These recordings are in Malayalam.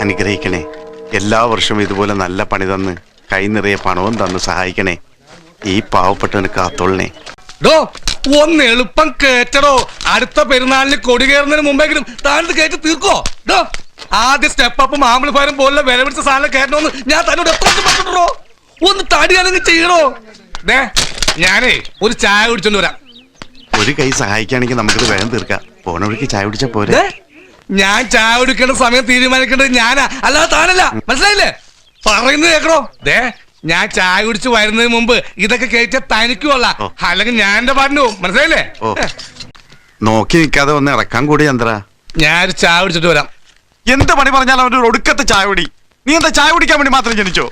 അനുഗ്രഹിക്കണേ. എല്ലാ വർഷവും ഇതുപോലെ നല്ല പണി തന്ന് കൈ നിറയെ പണവും തന്ന് സഹായിക്കണേ. ഈ പാവപ്പെട്ടവന് കാത്തോളണേ. ഒന്ന് എളുപ്പം കേറ്റടോ. അടുത്ത പെരുന്നാളിന് കൊടി കയറുന്നതിന് മുമ്പെങ്കിലും താഴത്ത് കയറ്റി തീർക്കോ. ആദ്യ സ്റ്റെപ്പും ആംബിളിഫയറും പോലുള്ള വില പിടിച്ച സാധനം കയറ്റണമെന്ന് ഞാൻ തന്നോട് എത്ര പറഞ്ഞിട്ടോ. ഒന്ന് തടിയാണെങ്കിൽ ചെയ്യണോ. ഞാനേ ഒരു ചായ കുടിച്ചോണ്ട് വരാം. ഒരു കൈ സഹായിക്കുകയാണെങ്കിൽ നമുക്കിത് വേഗം തീർക്കാം. പോണ വഴിക്ക് ചായ കുടിച്ചാ പോരെ. ഞാൻ ചായ കുടിക്കേണ്ട സമയം തീരുമാനിക്കേണ്ടത് ഞാനാ, അല്ലാതെ താനല്ല. മനസ്സിലായില്ലേ? പറയുന്നത് കേക്കണോ. ഞാൻ ചായ കുടിച്ച് വരുന്നതിന് മുമ്പ് ഇതൊക്കെ കയറ്റിയ തനിക്കുള്ള, അല്ലെങ്കിൽ ഞാൻ എന്റെ പാട്ടിന് പോകും. മനസ്സിലായില്ലേ? നോക്കി നിൽക്കാതെ ഒന്ന് ഇറക്കാൻ കൂടി ചന്ദ്ര. ഞാനൊരു ചായ കുടിച്ചിട്ട് വരാം. എന്ത് പണി പറഞ്ഞാലും അവന്റെ ഒടുക്കത്തെ ചായ കുടി. നീ എന്താ ചായ കുടിക്കാൻ വേണ്ടി മാത്രം ജനിച്ചോ?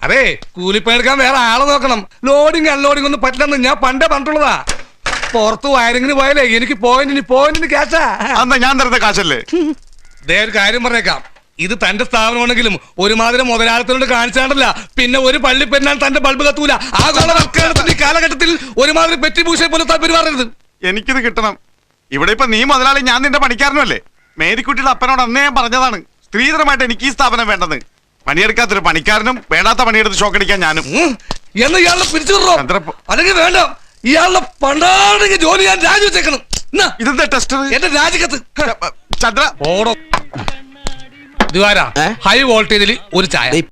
അതെ, കൂലിപ്പണിയെടുക്കാൻ വേറെ ആളെ നോക്കണം. ലോഡിങ് അൺലോഡിങ് ഒന്നും പറ്റില്ലെന്ന് ഞാൻ പണ്ടേ പറഞ്ഞിട്ടുള്ളതാ. പുറത്ത് വയറിങ്ങിന് പോയാലേ എനിക്ക് പോയിന്റിന് ക്യാഷാ. അന്നാ ഞാൻ തരുന്ന കാശല്ലേ. ഒരു കാര്യം പറഞ്ഞേക്കാം, ഇത് തന്റെ സ്ഥാപനമാണെങ്കിലും ഒരുമാതിരി മുതലാളിത്തോട് കാണിച്ചാണ്ടല്ല. പിന്നെ ഒരു പള്ളി പെരുന്നാൾ തന്റെ ബൾബ് കത്തൂല. ആഗോളവൽക്കരണത്തിന്റെ കാലഘട്ടത്തിൽ ഒരുമാതിരി പെറ്റിഭൂഷയെ പോലെ താല്പര്യമാറരുത്. എനിക്കിത് കിട്ടണം. ഇവിടെ ഇപ്പൊ നീ മുതലാളി, ഞാൻ നിന്റെ പണിക്കാരനല്ലേ. മേരിക്കുട്ടിയുടെ അപ്പനോട് അന്നേ ഞാൻ പറഞ്ഞതാണ്, സ്ത്രീധനമായിട്ട് എനിക്ക് ഈ സ്ഥാപനം വേണ്ടെന്ന്. പണിയെടുക്കാത്തൊരു പണിക്കാരനും വേണ്ടാത്ത പണിയെടുത്ത് ഷോക്കടിക്കാൻ ഞാനും. എന്ന് ഇയാളെ പിരിച്ചു അല്ലെങ്കിൽ വേണ്ട, ഇയാളുടെ പണ്ടാണെങ്കിൽ ജോലി ഞാൻ രാജിവെച്ചേക്കണം. ഇതെന്താ ടെസ്റ്റർ? എന്റെ രാജിക്കത്ത് ചന്ദ്ര ഓടോ. ഹൈ വോൾട്ടേജിൽ ഒരു ചായ.